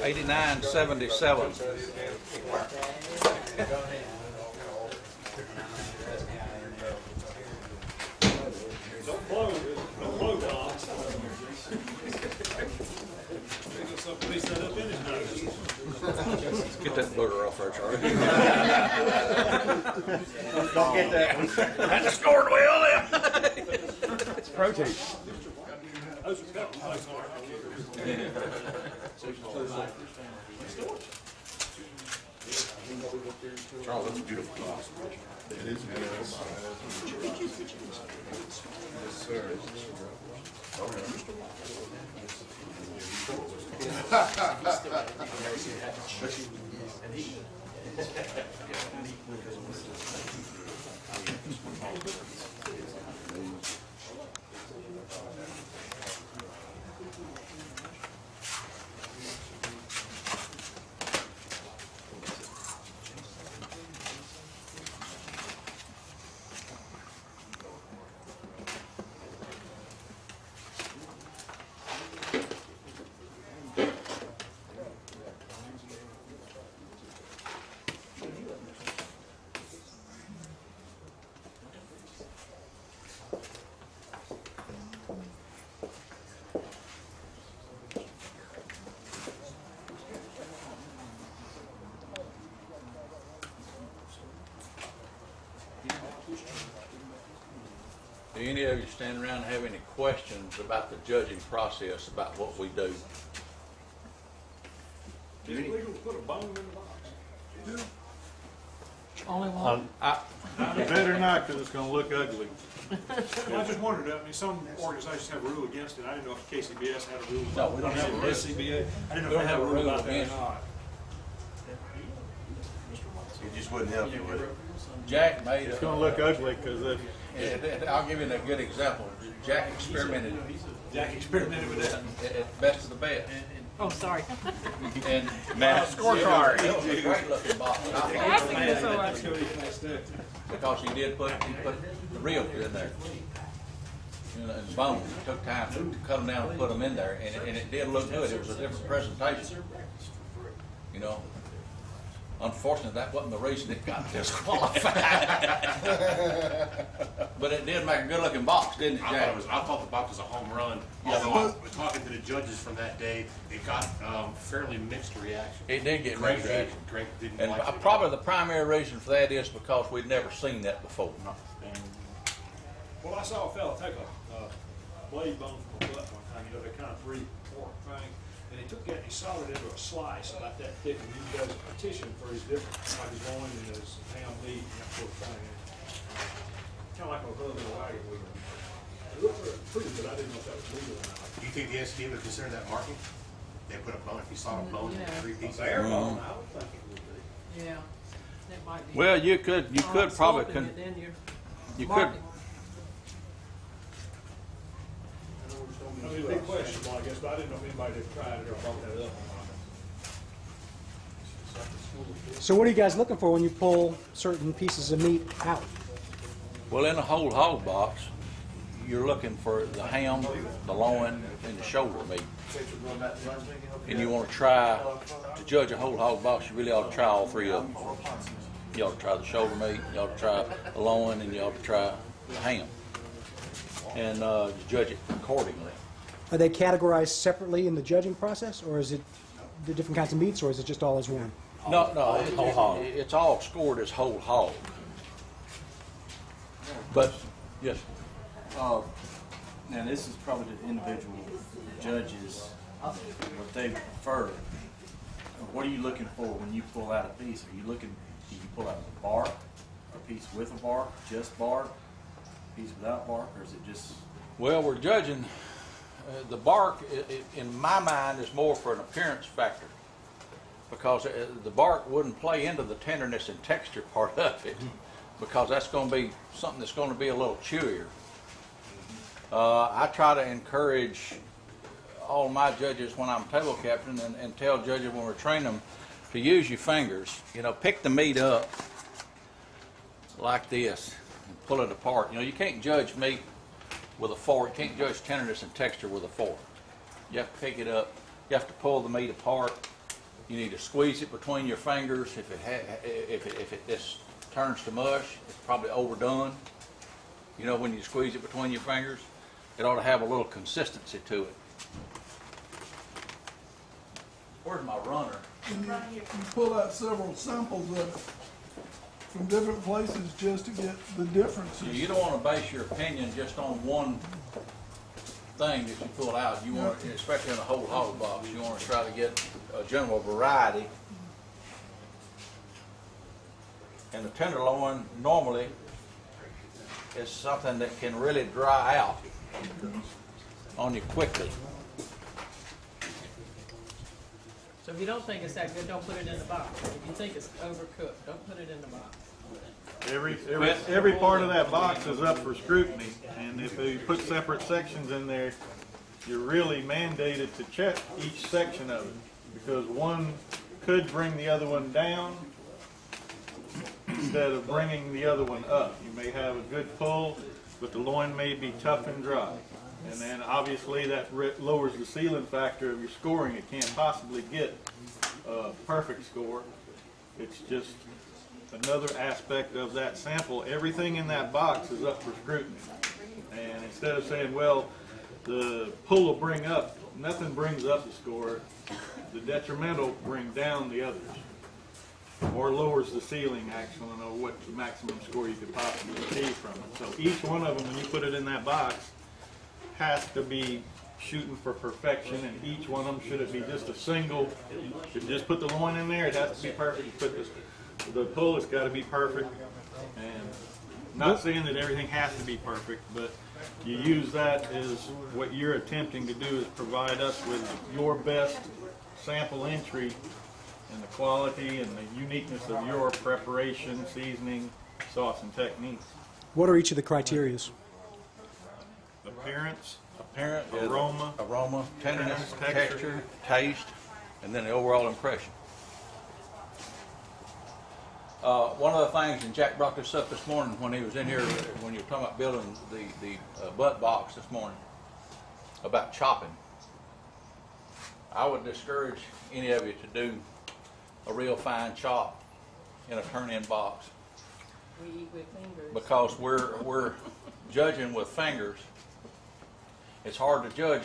89.77. Don't blow, Don. Somebody set up in his nose. Get that booger off there, Charlie. Don't get that one. I just scored well there. It's protein. Those are couple things, aren't they? Charles, that's a beautiful box. It is beautiful. Yes, sir. Do any of you stand around and have any questions about the judging process, about what we do? Is it legal to put a bone in the box? Only one. You better not, because it's going to look ugly. Well, I just wondered, I mean, some organizations have a rule against it. I didn't know if KCBS had a rule. No, we don't have a rule. SCBA. I didn't know We if don't they had a rule about that or against it. not. It just wouldn't help you with it. Jack made It's going to look ugly because I'll give you a good example. Jack experimented Jack experimented with that. at best of the best. Oh, sorry. And Now, scorecard. it was a great looking box. I thought, Asking you so much. because he put the real in there. You know, and bones. It took time to cut them down and put them in there, and it did look good. It was a different presentation. You know, unfortunately, that wasn't the reason it got disqualified. But it did make a good looking box, didn't it, Jack? I thought the box was a home run. Yeah, Although I was talking to the judges from that day, it got fairly mixed reaction. It did get Greg mixed did. reaction. Greg didn't And like it. probably the primary reason for that is because we'd never seen that before. Well, I saw a fella take a blade bone from a butt one time, you know, that kind of free fork thing, and he took that and he sawed it into a slice about that thick, and he does a partition for his different, like his loin and his ham meat and that sort of thing. Kind of like a hub and a wagon wheel. It looked pretty, but I didn't know if that was legal or not. Do you think the SDA would consider that marking? They put a bone, if you saw a bone in Yeah. 3 pieces. Bare bone, I would think it would be. Yeah. That might be. Well, you could probably, Sloping it, then you're you could, marking. I mean, a big question, well, I guess, but I didn't know if anybody had tried it or brought that up or not. So what are you guys looking for when you pull certain pieces of meat out? well, in a whole hog box, you're looking for the ham, the loin, and the shoulder meat. And you want to try, to judge a whole hog box, you really ought to try all three of them. You ought to try the shoulder meat, you ought to try the loin, and you ought to try the ham. And judge it accordingly. Are they categorized separately in the judging process, or is it the different kinds of meats, or is it just all as one? No, it's all scored as whole hog. But, yes, Now, this is probably the individual judges, what they prefer. What are you looking for when you pull out a piece? Are you looking, do you pull out the bark, a piece with a bark, just bark, a piece without bark, or is it just? well, we're judging, the bark, in my mind, is more for an appearance factor. Because the bark wouldn't play into the tenderness and texture part of it. Because that's going to be something that's going to be a little chewier. I try to encourage all my judges when I'm table captain and tell judges when we're training them to use your fingers. You know, pick the meat up like this and pull it apart. You know, you can't judge meat with a fork. You can't judge tenderness and texture with a fork. You have to pick it up. You have to pull the meat apart You need to squeeze it between your fingers. If it just turns to mush, it's probably overdone. You know, when you squeeze it between your fingers, it ought to have a little consistency to it. Where's my runner? You pull out several samples of it from different places just to get the differences. You don't want to base your opinion just on one thing that you pull out. You want, especially in a whole hog box, you want to try to get a general variety. And the tenderloin normally is something that can really dry out on you quickly. So if you don't think it's that good, don't put it in the box. If you think it's overcooked, don't put it in the box. Every part of that box is up for scrutiny, and if you put separate sections in there, you're really mandated to check each section of it, because one could bring the other one down instead of bringing the other one up. You may have a good pull, but the loin may be tough and dry. And then obviously that lowers the sealing factor of your scoring. It can't possibly get a perfect score. It's just another aspect of that sample. Everything in that box is up for scrutiny. And instead of saying, well, the pull will bring up, nothing brings up the score. The detrimental bring down the others, or lowers the ceiling actually, or what the maximum score you could possibly achieve from it. So each one of them, when you put it in that box, has to be shooting for perfection, and each one of them, should it be just a single, should you just put the loin in there, it has to be perfect. You put the pull, it's got to be perfect. And not saying that everything has to be perfect, but you use that as what you're attempting to do, is provide us with your best sample entry and the quality and the uniqueness of your preparation, seasoning, sauce, and techniques. What are each of the criterias? Appearance, Aroma, tenderness, texture, texture, taste, and then the overall impression. One of the things, and Jack brought this up this morning when he was in here, when you were talking about building the butt box this morning, about chopping. I would discourage any of you to do a real fine chop in a turn-in box, We eat with fingers. because we're judging with fingers. It's hard to judge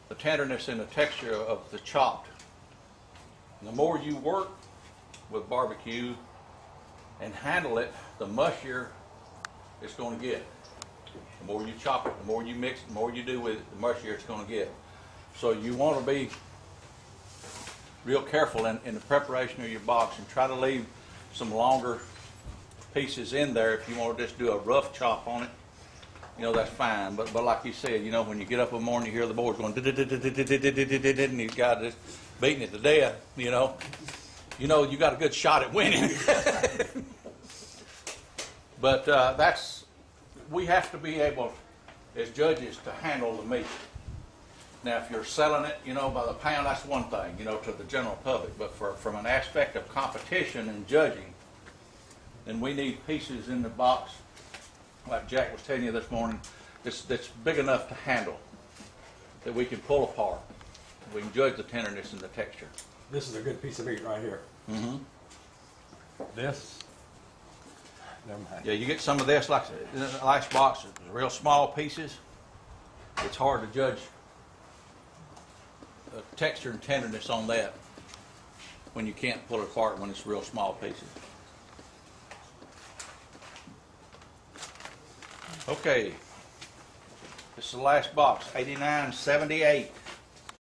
the tenderness and the texture of the chopped. The more you work with barbecue and handle it, the mushier it's going to get. The more you chop it, the more you mix it, the more you do with it, the mushier it's going to get. So you want to be real careful in the preparation of your box, and try to leave some longer pieces in there. If you want to just do a rough chop on it, you know, that's fine. But like you said, you know, when you get up in the morning, you hear the boys going, and you've got this beating it to death, you know you got a good shot at winning. But we have to be able, as judges, to handle the meat. Now, if you're selling it, you know, by the pound, that's one thing, you know, to the general public. But from an aspect of competition and judging, then we need pieces in the box, like Jack was telling you this morning, that's big enough to handle, that we can pull apart. We can judge the tenderness and the texture. This is a good piece of meat right here. Mm-hmm. This, never mind. Yeah, you get some of this, like in an ice box, real small pieces. It's hard to judge the texture and tenderness on that when you can't pull it apart when it's real small pieces. Okay, this is the last box, 8978.